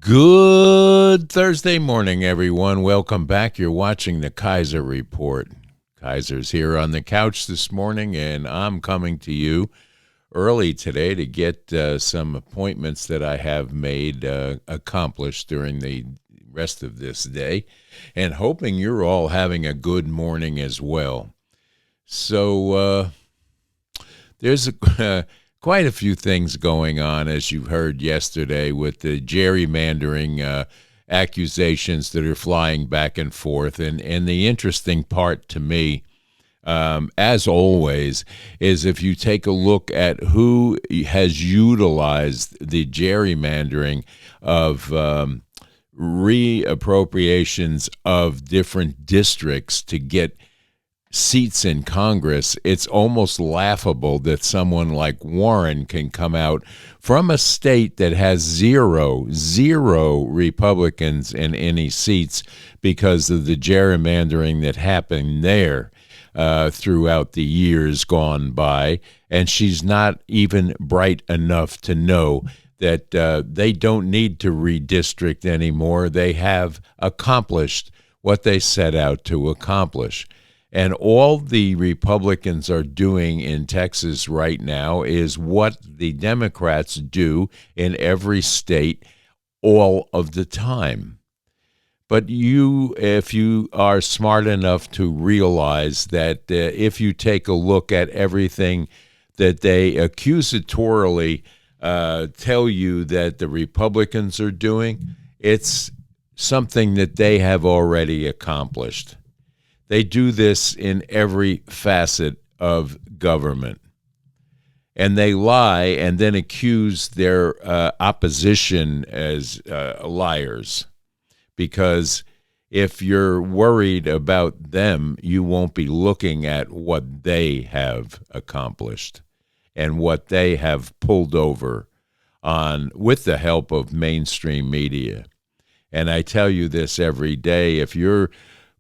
Good Thursday morning, everyone. Welcome back. You're watching the Kaiser Report. Kaiser's here on the couch this morning, and I'm coming to you early today to get some appointments that I have made accomplished during the rest of this day, and hoping you're all having a good morning as well. So there's quite a few things going on, as you heard yesterday, with the gerrymandering accusations that are flying back and forth. And the interesting part to me, as always, is if you take a look at who has utilized the gerrymandering of reappropriations of different districts to get seats in Congress, it's almost laughable that someone like Warren can come out from a state that has zero Republicans in any seats because of the gerrymandering that happened there throughout the years gone by. And she's not even bright enough to know that they don't need to redistrict anymore. They have accomplished what they set out to accomplish. And all the Republicans are doing in Texas right now is what the Democrats do in every state all of the time. But you, if you are smart enough to realize that if you take a look at everything that they accusatorily tell you that the Republicans are doing, it's something that they have already accomplished. They do this in every facet of government. And they lie and then accuse their opposition as liars. Because if you're worried about them, you won't be looking at what they have accomplished and what they have pulled over on with the help of mainstream media. And I tell you this every day, if you're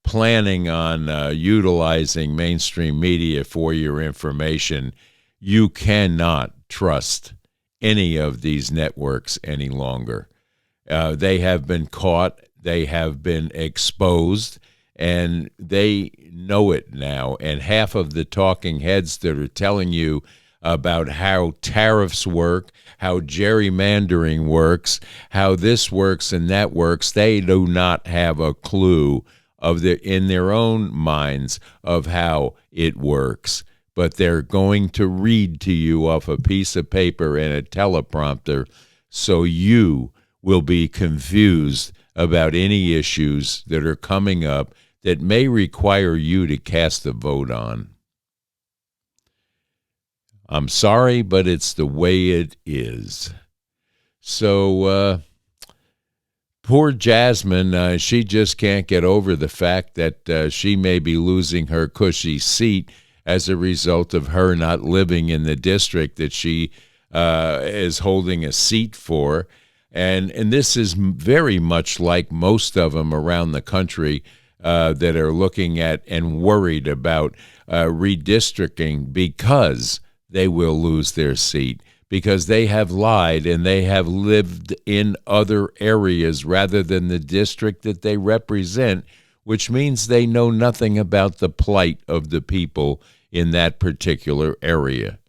planning on utilizing mainstream media for your information, you cannot trust any of these networks any longer. They have been caught, they have been exposed, and they know it now. And half of the talking heads that are telling you about how tariffs work, how gerrymandering works, how this works and that works, they do not have a clue in their own minds of how it works. But they're going to read to you off a piece of paper and a teleprompter so you will be confused about any issues that are coming up that may require you to cast a vote on. I'm sorry, but it's the way it is. So, poor Jasmine, she just can't get over the fact that she may be losing her cushy seat as a result of her not living in the district that she is holding a seat for. And this is very much like most of them around the country that are looking at and worried about redistricting because they will lose their seat, because they have lied and they have lived in other areas rather than the district that they represent, which means they know nothing about the plight of the people in that particular area.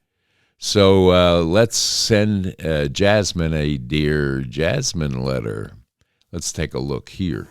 So let's send Jasmine a Dear Jasmine letter. Let's take a look here.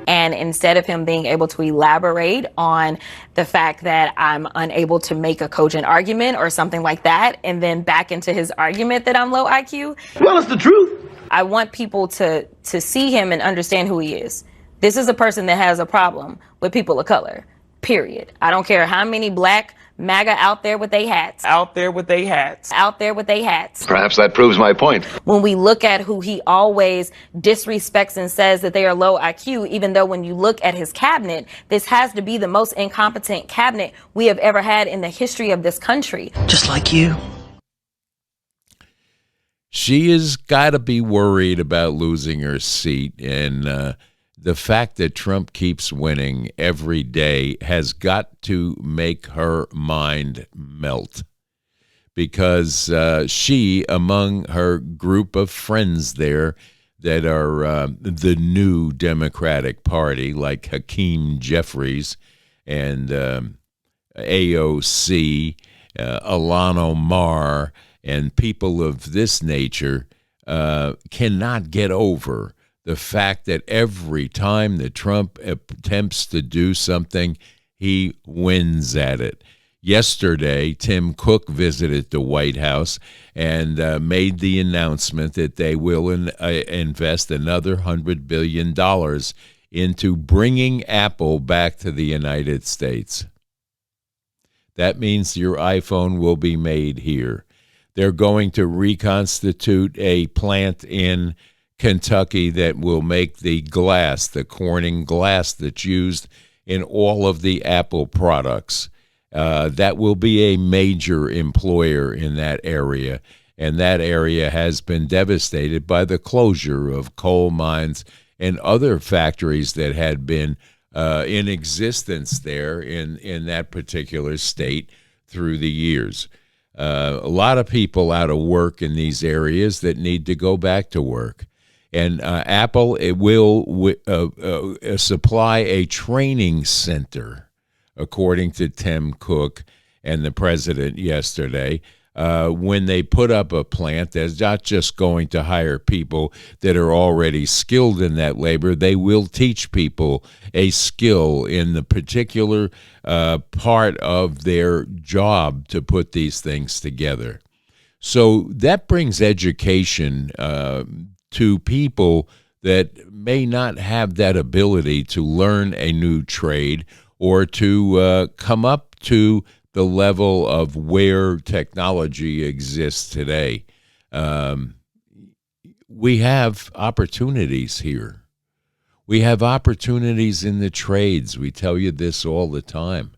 And instead of him being able to elaborate on the fact that I'm unable to make a cogent argument or something like that, and then back into his argument that I'm low IQ. Well, it's the truth. I want people to see him and understand who he is. This is a person that has a problem with people of color, period. I don't care how many black MAGA out there with they hats. Out there with they hats. Out there with they hats. Perhaps that proves my point. When we look at who he always disrespects and says that they are low IQ, even though when you look at his cabinet, this has to be the most incompetent cabinet we have ever had in the history of this country. Just like you. she has got to be worried about losing her seat. And the fact that Trump keeps winning every day has got to make her mind melt. Because she, among her group of friends there that are the new Democratic Party, like Hakeem Jeffries and AOC, Ilhan Omar, and people of this nature, cannot get over the fact that every time that Trump attempts to do something, he wins at it. Yesterday, Tim Cook visited the White House and made the announcement that they will invest another $100 billion into bringing Apple back to the United States. That means your iPhone will be made here. They're going to reconstitute a plant in Kentucky that will make the glass, the Corning glass that's used in all of the Apple products. That will be a major employer in that area, and that area has been devastated by the closure of coal mines and other factories that had been in existence there in that particular state through the years. A lot of people out of work in these areas that need to go back to work. And Apple, it will supply a training center, according to Tim Cook and the president yesterday. When they put up a plant, that's not just going to hire people that are already skilled in that labor. They will teach people a skill in the particular part of their job to put these things together. So that brings education to people that may not have that ability to learn a new trade or to come up to the level of where technology exists today. We have opportunities here. We have opportunities in the trades. We tell you this all the time.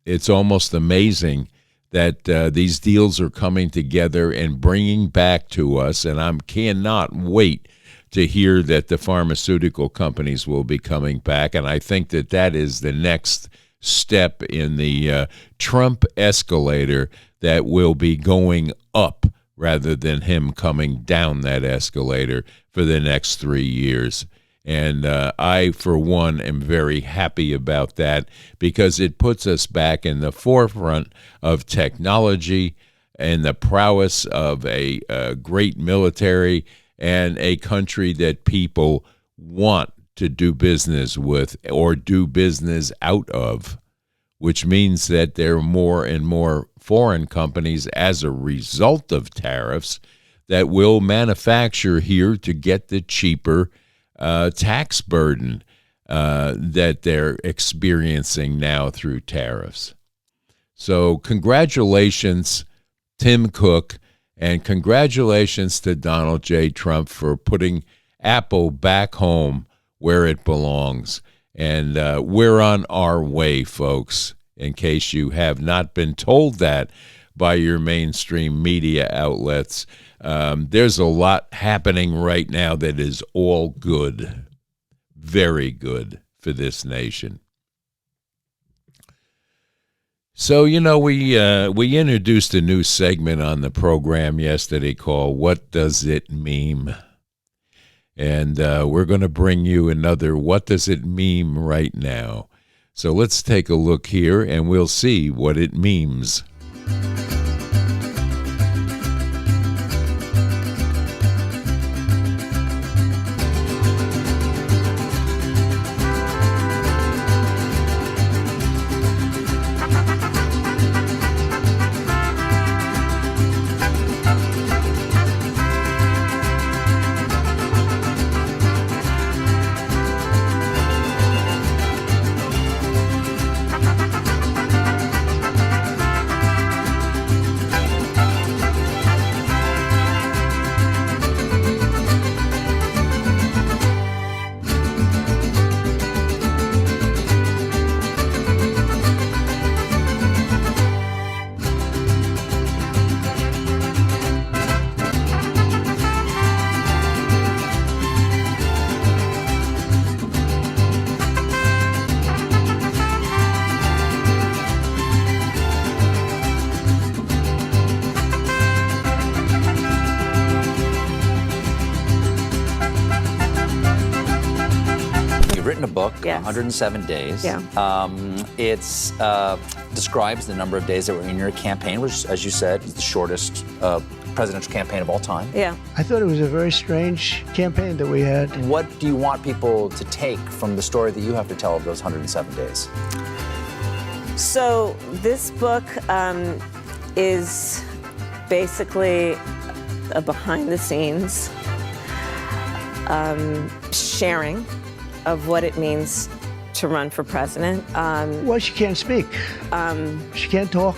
It's almost amazing that these deals are coming together and bringing back to us, and I cannot wait to hear that the pharmaceutical companies will be coming back, and I think that that is the next step in the Trump escalator that will be going up rather than him coming down that escalator for the next 3 years. And I, for one, am very happy about that because it puts us back in the forefront of technology and the prowess of a great military and a country that people want to do business with or do business out of, which means that there are more and more foreign companies as a result of tariffs that will manufacture here to get the cheaper tax burden that they're experiencing now through tariffs. So congratulations, Tim Cook, and congratulations to Donald J. Trump for putting Apple back home where it belongs. And we're on our way, folks, in case you have not been told that by your mainstream media outlets. There's a lot happening right now that is all good, very good for this nation. So, you know, we introduced a new segment on the program yesterday called What Does It Meme? And we're going to bring you another What Does It Meme right now. So let's take a look here and we'll see what it memes. written a book, Yes. 107 Days. Yeah. It's describes the number of days that were in your campaign, which, as you said, is the shortest presidential campaign of all time. Yeah. I thought it was a very strange campaign that we had. What do you want people to take from the story that you have to tell of those 107 days? So this book is basically a behind-the-scenes sharing of what it means to run for president. Well, she can't speak. She can't talk.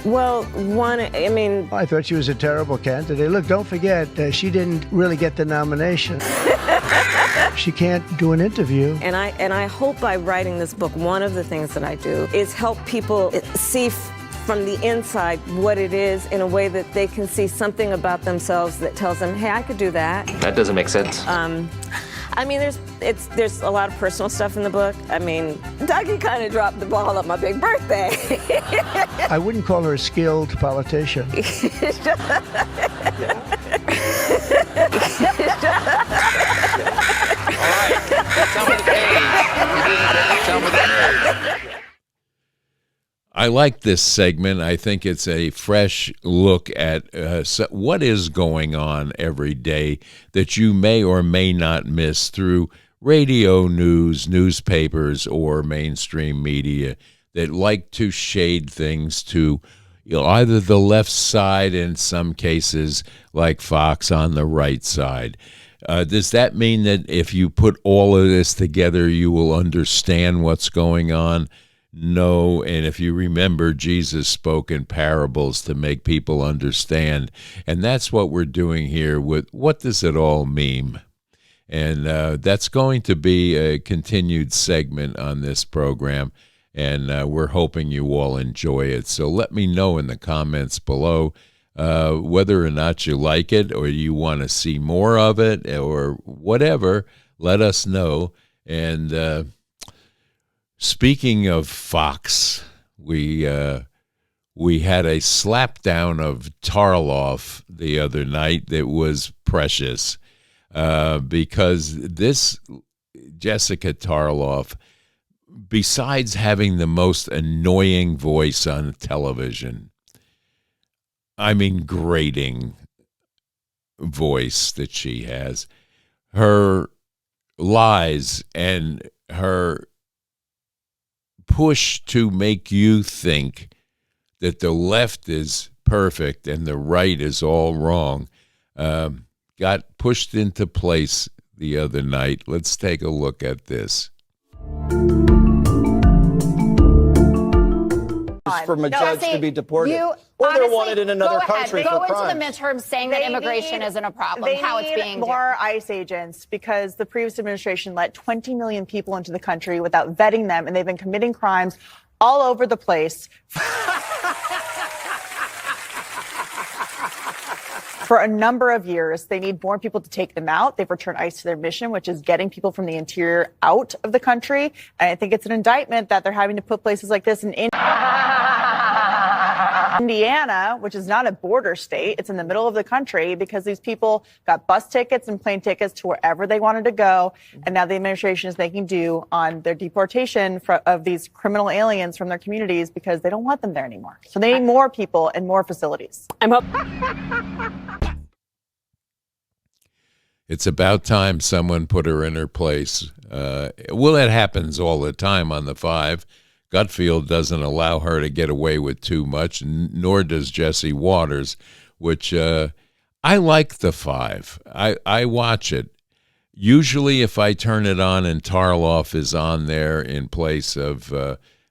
Well, one, I mean, I thought she was a terrible candidate. Look, don't forget, she didn't really get the nomination. She can't do an interview. and I hope by writing this book, one of the things that I do is help people see from the inside what it is in a way that they can see something about themselves that tells them, hey, I could do that. That doesn't make sense. I mean, there's a lot of personal stuff in the book. I mean, Dougie kind of dropped the ball on my big birthday. I wouldn't call her a skilled politician. All right. Tell me the page. Tell me the page. I like this segment. I think it's a fresh look at what is going on every day that you may or may not miss through radio news, newspapers, or mainstream media that like to shade things to either the left side, in some cases, like Fox, on the right side. Does that mean that if you put all of this together, you will understand what's going on? No, and if you remember, Jesus spoke in parables to make people understand, and that's what we're doing here with What Does It All Mean? And that's going to be a continued segment on this program, and we're hoping you all enjoy it. So let me know in the comments below whether or not you like it, or you want to see more of it, or whatever. Let us know. And speaking of Fox, we had a slapdown of Tarloff the other night that was precious because this Jessica Tarloff, besides having the most annoying voice on television, I mean grating voice that she has, her lies and her push to make you think that the left is perfect and the right is all wrong got pushed into place the other night. Let's take a look at this. From a judge to be deported, or they're wanted in another country for crimes. Go into the midterm saying that immigration isn't a problem. How it's being more ICE agents because the previous administration let 20 million people into the country without vetting them, and they've been committing crimes all over the place for a number of years. They need more people to take them out. They've returned ICE to their mission, which is getting people from the interior out of the country. And I think it's an indictment that they're having to put places like this in Indiana, which is not a border state. It's in the middle of the country because these people got bus tickets and plane tickets to wherever they wanted to go. And now the administration is making due on their deportation of these criminal aliens from their communities because they don't want them there anymore. So they need more people and more facilities. It's about time someone put her in her place. Well, it happens all the time on the five. Gutfield doesn't allow her to get away with too much, nor does Jesse Waters, which I like the five. I watch it. Usually if I turn it on and Tarloff is on there in place of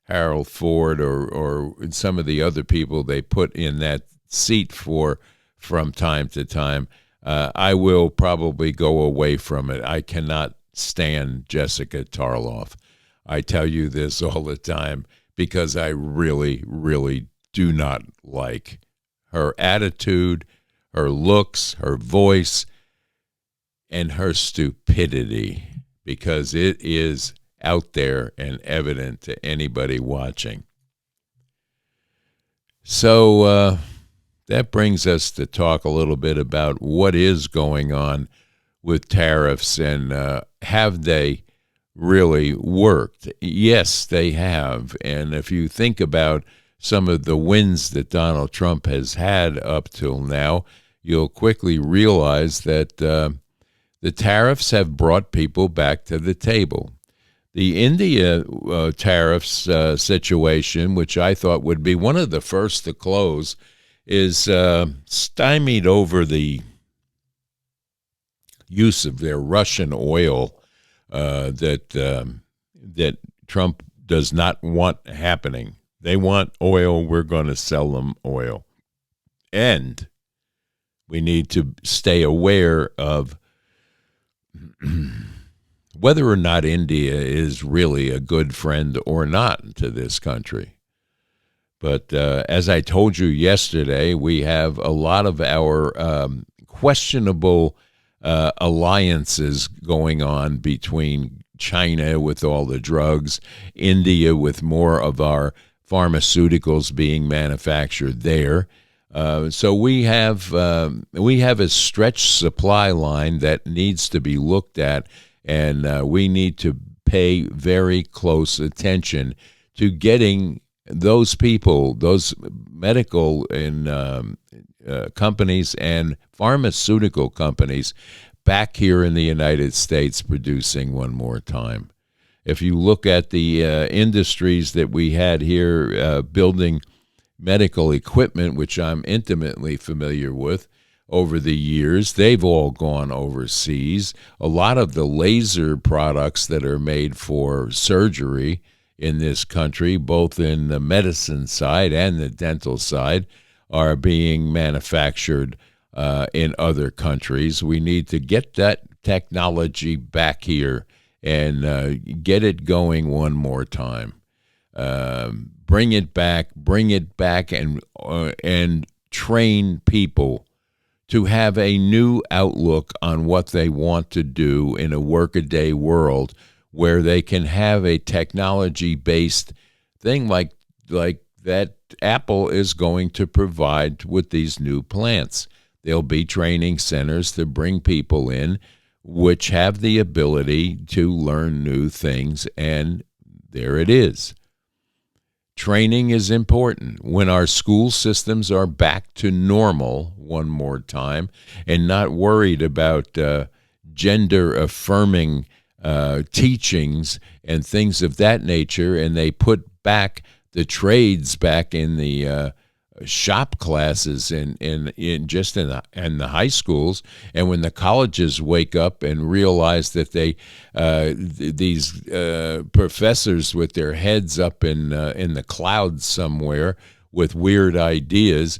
Harold Ford or some of the other people they put in that seat for from time to time, I will probably go away from it. I cannot stand Jessica Tarloff. I tell you this all the time because I really, really do not like her attitude, her looks, her voice, and her stupidity, because it is out there and evident to anybody watching. So that brings us to talk a little bit about what is going on with tariffs and have they really worked. Yes, they have. And if you think about some of the wins that Donald Trump has had up till now, you'll quickly realize that the tariffs have brought people back to the table. The India tariffs situation, which I thought would be one of the first to close, is stymied over the use of their Russian oil that Trump does not want happening. They want oil. We're going to sell them oil. And we need to stay aware of whether or not India is really a good friend or not to this country. But as I told you yesterday, we have a lot of our questionable alliances going on between China with all the drugs, India with more of our pharmaceuticals being manufactured there. So we have a stretched supply line that needs to be looked at, and we need to pay very close attention to getting those people, those medical and companies and pharmaceutical companies back here in the United States producing one more time. If you look at the industries that we had here building medical equipment, which I'm intimately familiar with over the years, they've all gone overseas. A lot of the laser products that are made for surgery in this country, both in the medicine side and the dental side, are being manufactured in other countries. We need to get that technology back here and get it going one more time. Bring it back, and train people to have a new outlook on what they want to do in a workaday world, where they can have a technology-based thing like that Apple is going to provide with these new plants. There'll be training centers to bring people in which have the ability to learn new things, and there it is. Training is important. When our school systems are back to normal one more time and not worried about gender-affirming teachings and things of that nature, and they put back the trades back in the shop classes in the high schools, and when the colleges wake up and realize that these professors with their heads up in the clouds somewhere with weird ideas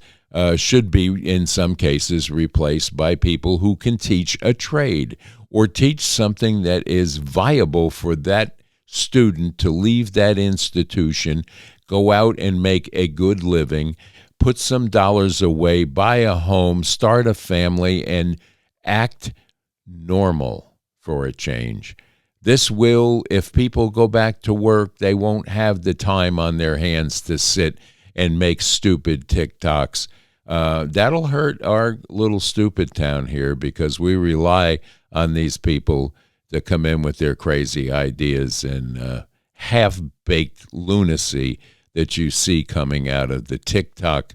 should be in some cases replaced by people who can teach a trade or teach something that is viable for that student to leave that institution, go out and make a good living, put some dollars away, buy a home, start a family, and act normal for a change. This will, if people go back to work, they won't have the time on their hands to sit and make stupid TikToks. That'll hurt our little stupid town here because we rely on these people to come in with their crazy ideas and half-baked lunacy that you see coming out of the TikTok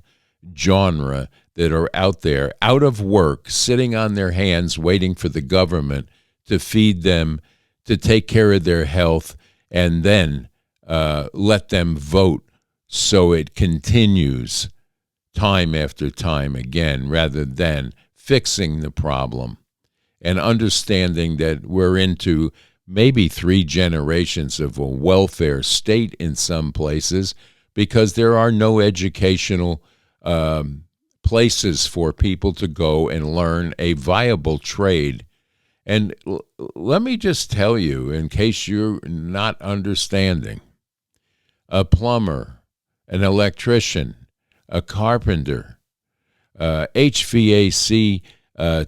genre that are out there, out of work, sitting on their hands, waiting for the government to feed them, to take care of their health, and then let them vote so it continues time after time again, rather than fixing the problem and understanding that we're into maybe 3 generations of a welfare state in some places because there are no educational places for people to go and learn a viable trade. And let me just tell you, in case you're not understanding, a plumber, an electrician, a carpenter, HVAC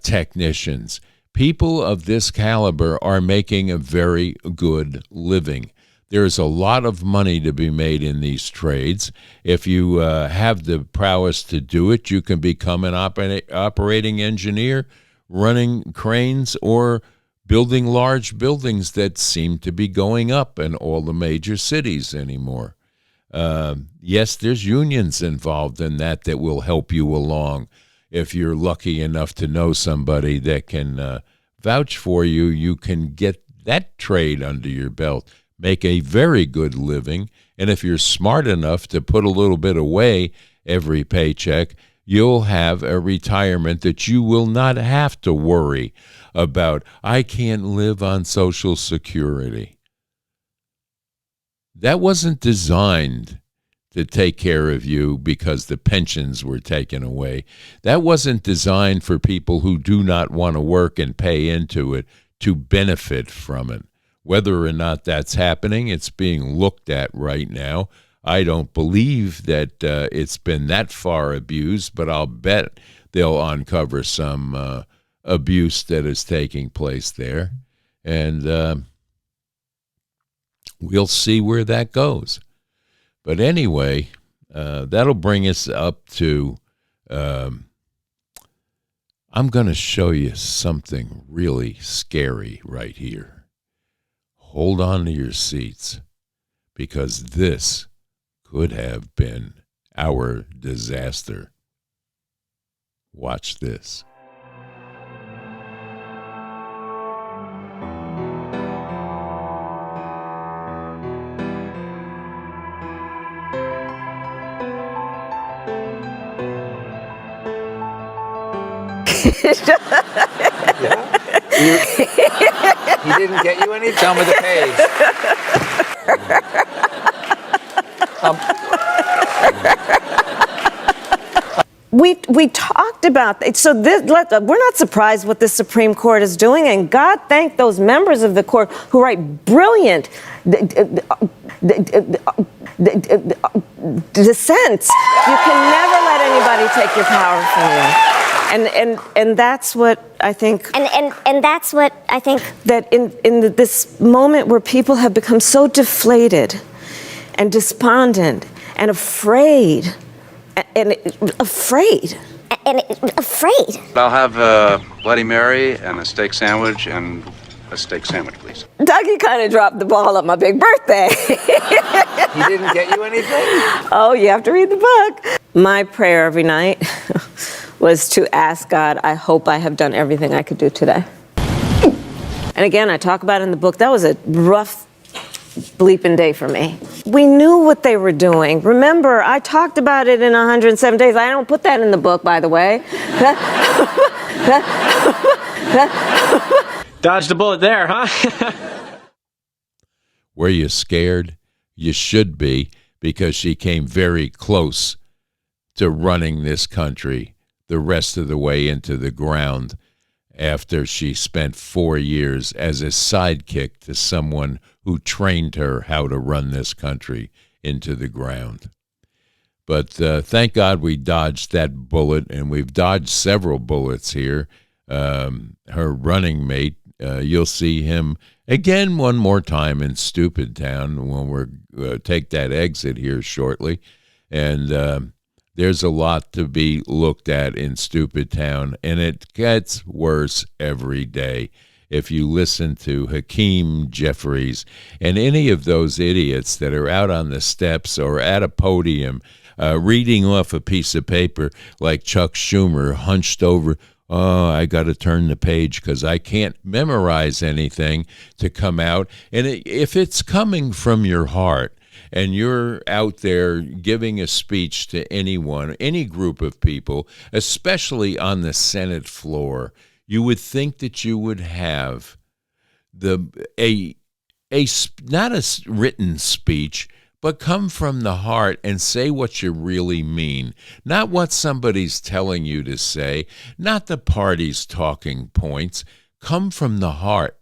technicians, people of this caliber are making a very good living. There's a lot of money to be made in these trades. If you have the prowess to do it, you can become an operating engineer, running cranes, or building large buildings that seem to be going up in all the major cities anymore. Yes, there's unions involved in that will help you along. If you're lucky enough to know somebody that can vouch for you, you can get that trade under your belt, make a very good living, and if you're smart enough to put a little bit away every paycheck, you'll have a retirement that you will not have to worry about. I can't live on Social Security. That wasn't designed to take care of you because the pensions were taken away. That wasn't designed for people who do not want to work and pay into it to benefit from it. Whether or not that's happening, it's being looked at right now. I don't believe that it's been that far abused, but I'll bet they'll uncover some abuse that is taking place there. And we'll see where that goes. But anyway, that'll bring us up to, I'm going to show you something really scary right here. Hold on to your seats, because this could have been our disaster. Watch this. He didn't get you any? Tell me the page. We talked about it. So we're not surprised what the Supreme Court is doing, and God thank those members of the court who write brilliant dissents. You can never let anybody take your power from you. And that's what I think. And that's what I think. That in this moment where people have become so deflated and despondent and afraid. Afraid. I'll have a Bloody Mary and a steak sandwich and a steak sandwich, please. Dougie kind of dropped the ball on my big birthday. He didn't get you anything? Oh, you have to read the book. My prayer every night was to ask God, I hope I have done everything I could do today. And again, I talk about it in the book, that was a rough bleeping day for me. We knew what they were doing. Remember, I talked about it in 107 Days. I don't put that in the book, by the way. Dodged a bullet there, huh? Were you scared? You should be, because she came very close to running this country the rest of the way into the ground after she spent 4 years as a sidekick to someone who trained her how to run this country into the ground. But thank God we dodged that bullet, and we've dodged several bullets here. Her running mate, you'll see him again one more time in Stupid Town when we're take that exit here shortly. And there's a lot to be looked at in Stupid Town, and it gets worse every day. If you listen to Hakeem Jeffries and any of those idiots that are out on the steps or at a podium reading off a piece of paper like Chuck Schumer, hunched over, oh, I got to turn the page because I can't memorize anything to come out. And if it's coming from your heart, and you're out there giving a speech to anyone, any group of people, especially on the Senate floor, you would think that you would have not a written speech, but come from the heart and say what you really mean, not what somebody's telling you to say, not the party's talking points. Come from the heart.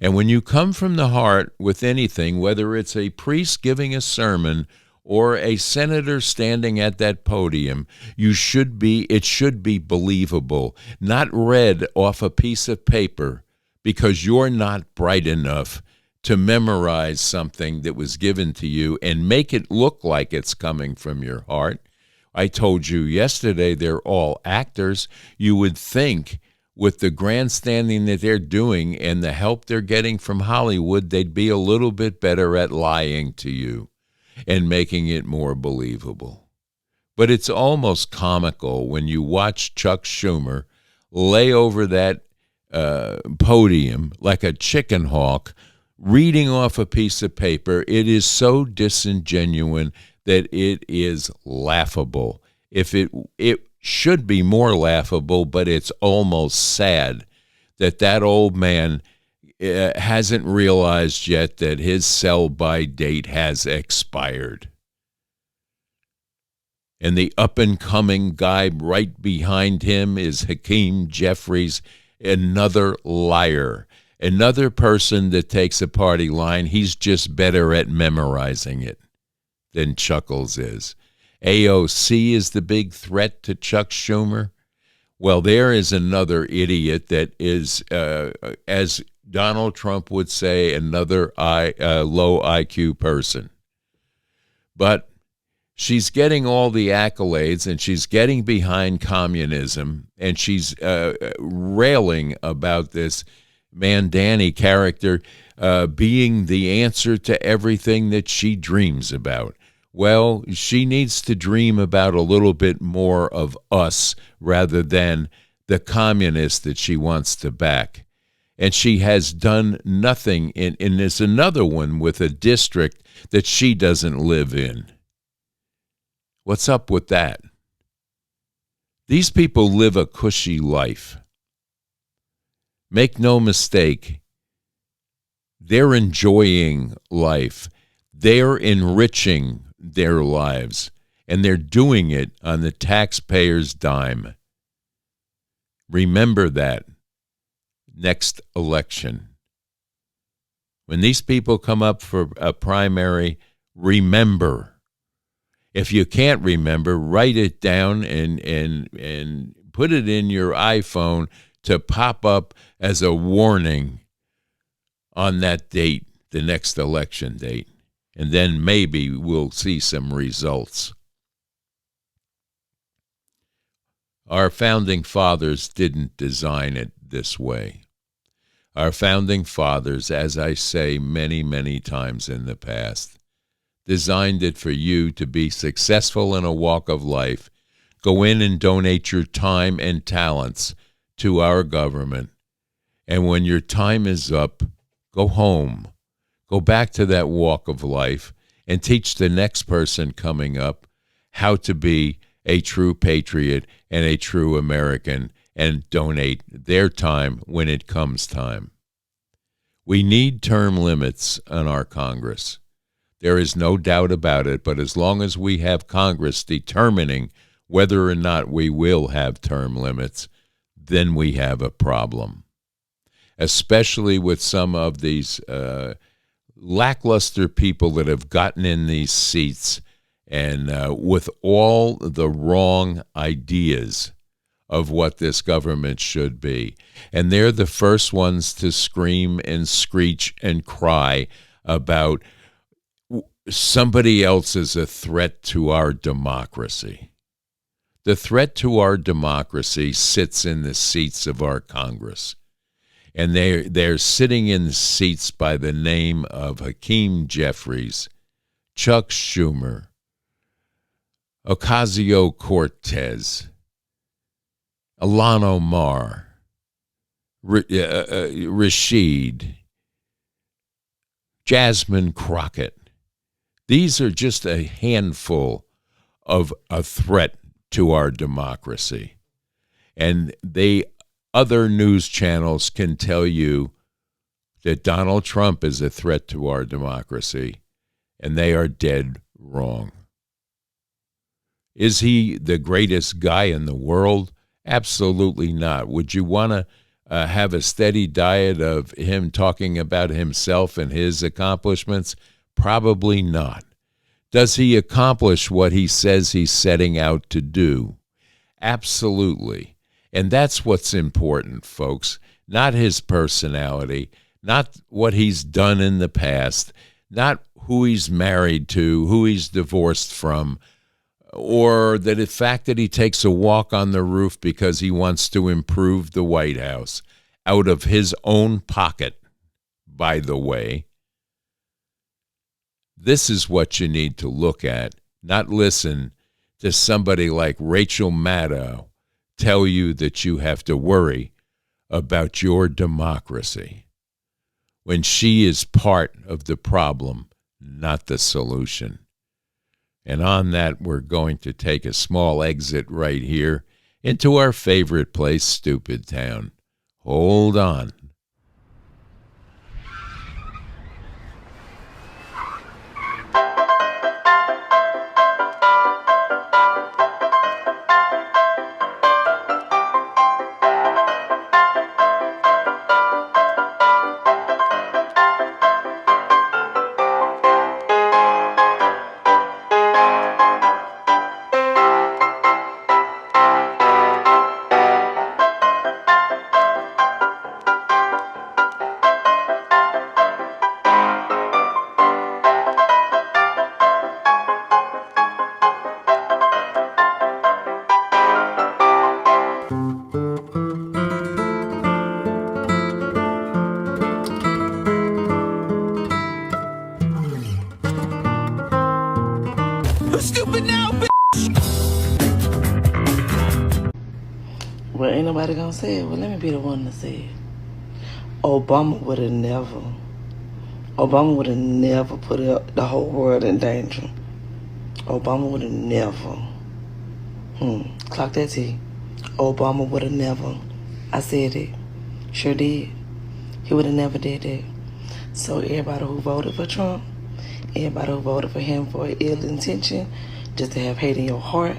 And when you come from the heart with anything, whether it's a priest giving a sermon or a senator standing at that podium, it should be believable, not read off a piece of paper because you're not bright enough to memorize something that was given to you and make it look like it's coming from your heart. I told you yesterday they're all actors. You would think with the grandstanding that they're doing and the help they're getting from Hollywood, they'd be a little bit better at lying to you and making it more believable. But it's almost comical when you watch Chuck Schumer lay over that podium like a chicken hawk, reading off a piece of paper. It is so disingenuous that it is laughable. If it should be more laughable, but it's almost sad that old man hasn't realized yet that his sell-by date has expired. And the up-and-coming guy right behind him is Hakeem Jeffries, another liar, another person that takes a party line. He's just better at memorizing it than Chuckles is. AOC is the big threat to Chuck Schumer. Well, there is another idiot that is, as Donald Trump would say, another low IQ person. But she's getting all the accolades, and she's getting behind communism, and she's railing about this Mandani character being the answer to everything that she dreams about. Well, she needs to dream about a little bit more of us rather than the communists that she wants to back. And she has done nothing, and there's another one with a district that she doesn't live in. What's up with that? These people live a cushy life. Make no mistake, they're enjoying life. They're enriching their lives, and they're doing it on the taxpayer's dime. Remember that next election. When these people come up for a primary, remember. If you can't remember, write it down and put it in your iPhone to pop up as a warning on that date, the next election date. And then maybe we'll see some results. Our founding fathers didn't design it this way. Our founding fathers, as I say many, many times in the past, designed it for you to be successful in a walk of life. Go in and donate your time and talents to our government. And when your time is up, go home. Go back to that walk of life and teach the next person coming up how to be a true patriot and a true American and donate their time when it comes time. We need term limits on our Congress. There is no doubt about it, but as long as we have Congress determining whether or not we will have term limits, then we have a problem, especially with some of these lackluster people that have gotten in these seats and with all the wrong ideas of what this government should be. And they're the first ones to scream and screech and cry about somebody else is a threat to our democracy. The threat to our democracy sits in the seats of our Congress. And they're sitting in seats by the name of Hakeem Jeffries, Chuck Schumer, Ocasio-Cortez, Ilhan Omar, Rashid, Jasmine Crockett. These are just a handful of a threat to our democracy. And other news channels can tell you that Donald Trump is a threat to our democracy, and they are dead wrong. Is he the greatest guy in the world? Absolutely not. Would you want to have a steady diet of him talking about himself and his accomplishments? Probably not. Does he accomplish what he says he's setting out to do? Absolutely. And that's what's important, folks. Not his personality, not what he's done in the past, not who he's married to, who he's divorced from, or the fact that he takes a walk on the roof because he wants to improve the White House out of his own pocket, by the way. This is what you need to look at, not listen to somebody like Rachel Maddow tell you that you have to worry about your democracy when she is part of the problem, not the solution. And on that, we're going to take a small exit right here into our favorite place, Stupid Town. Hold on. Well, ain't nobody gonna say it. Well, let me be the one to say it. Obama would have never put the whole world in danger. Obama would have never. Clock that T. Obama would have never. I said it. Sure did. He would have never did that. So everybody who voted for Trump, everybody who voted for him for an ill intention, just to have hate in your heart,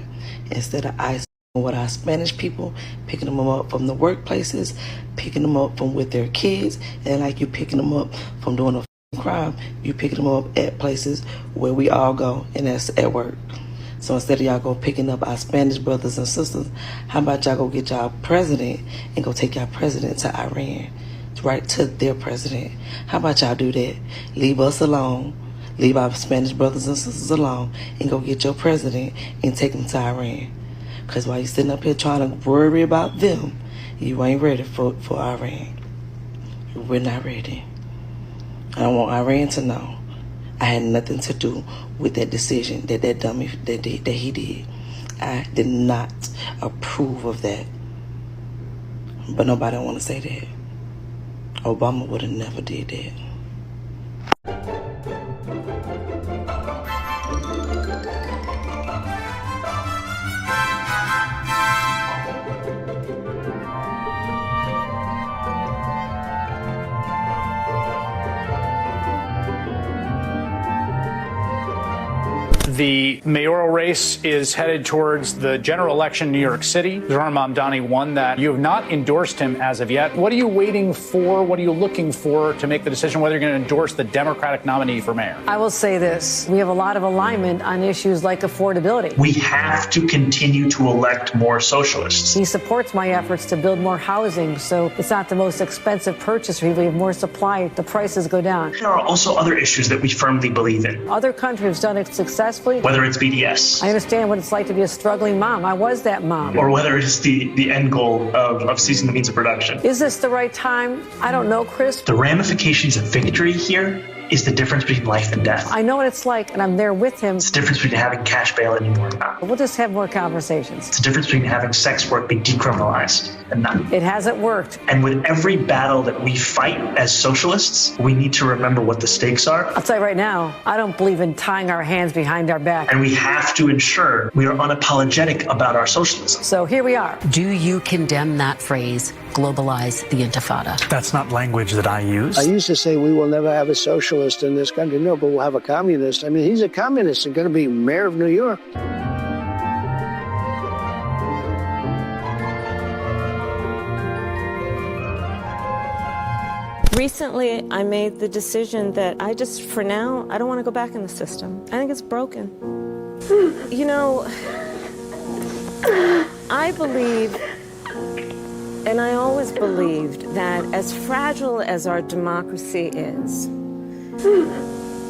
instead of isolating with our Spanish people, picking them up from the workplaces, picking them up from with their kids, and like you picking them up from doing a crime, you picking them up at places where we all go, and that's at work. So instead of y'all go picking up our Spanish brothers and sisters, how about y'all go get y'all president and go take y'all president to Iran, right to their president? How about y'all do that? Leave us alone, leave our Spanish brothers and sisters alone, and go get your president and take them to Iran. Because while you're sitting up here trying to worry about them, you ain't ready for Iran. We're not ready. I don't want Iran to know I had nothing to do with that decision that dummy that he did. I did not approve of that. But nobody want to say that. Obama would have never did that. The mayoral race is headed towards the general election in New York City. Zohran Mamdani won that. You have not endorsed him as of yet. What are you waiting for? What are you looking for to make the decision whether you're going to endorse the Democratic nominee for mayor? I will say this. We have a lot of alignment on issues like affordability. We have to continue to elect more socialists. He supports my efforts to build more housing, so it's not the most expensive purchase for people. We have more supply, the prices go down. There are also other issues that we firmly believe in. Other countries have done it successfully. Whether it's BDS. I understand what it's like to be a struggling mom. I was that mom. Or whether it's the end goal of seizing the means of production. Is this the right time? I don't know, Chris. The ramifications of victory here is the difference between life and death. I know what it's like, and I'm there with him. It's the difference between having cash bail anymore and not. We'll just have more conversations. It's the difference between having sex work be decriminalized and not. It hasn't worked. And with every battle that we fight as socialists, we need to remember what the stakes are. I'll tell you right now, I don't believe in tying our hands behind our back. And we have to ensure we are unapologetic about our socialism. So here we are. Do you condemn that phrase, globalize the intifada? That's not language that I use. I used to say we will never have a socialist in this country. No, but we'll have a communist. I mean, he's a communist and going to be mayor of New York. Recently, I made the decision that for now, I don't want to go back in the system. I think it's broken. You know, I believe, and I always believed, that as fragile as our democracy is,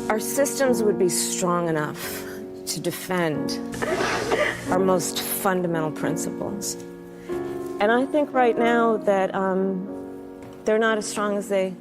our systems would be strong enough to defend our most fundamental principles. And I think right now that they're not as strong as they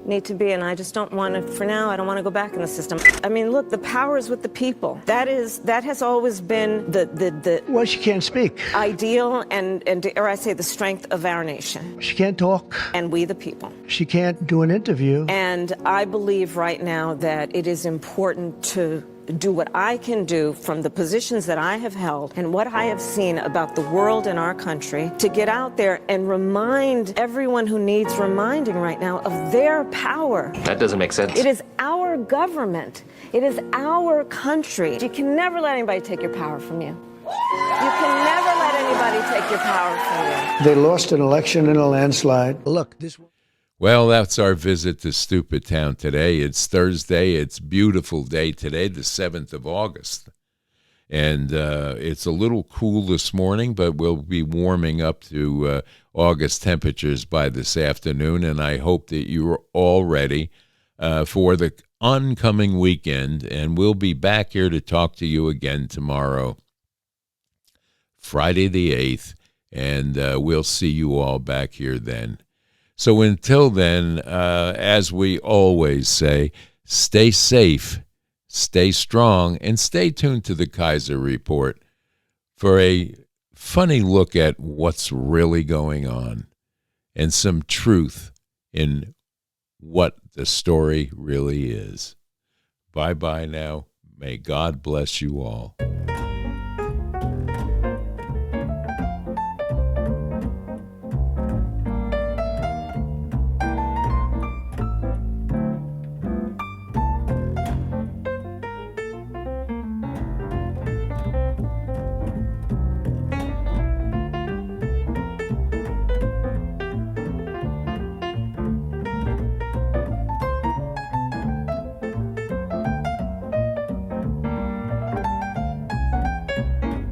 need to be, and I just don't want to, for now, I don't want to go back in the system. I mean, look, the power is with the people. That has always been the Well, she can't speak. ideal and or I say the strength of our nation. She can't talk. And we the people. She can't do an interview. And I believe right now that it is important to do what I can do from the positions that I have held and what I have seen about the world and our country to get out there and remind everyone who needs reminding right now of their power. That doesn't make sense. It is our government. It is our country. You can never let anybody take your power from you. You can never let anybody take your power from you. They lost an election in a landslide. Look, this. Well, that's our visit to Stupid Town today. It's Thursday. It's a beautiful day today, the 7th of August. And it's a little cool this morning, but we'll be warming up to August temperatures by this afternoon. And I hope that you're all ready for the oncoming weekend. And we'll be back here to talk to you again tomorrow, Friday the 8th. And we'll see you all back here then. So until then, as we always say, stay safe, stay strong, and stay tuned to the Kaiser Report for a funny look at what's really going on and some truth in what the story really is. Bye-bye now. May God bless you all.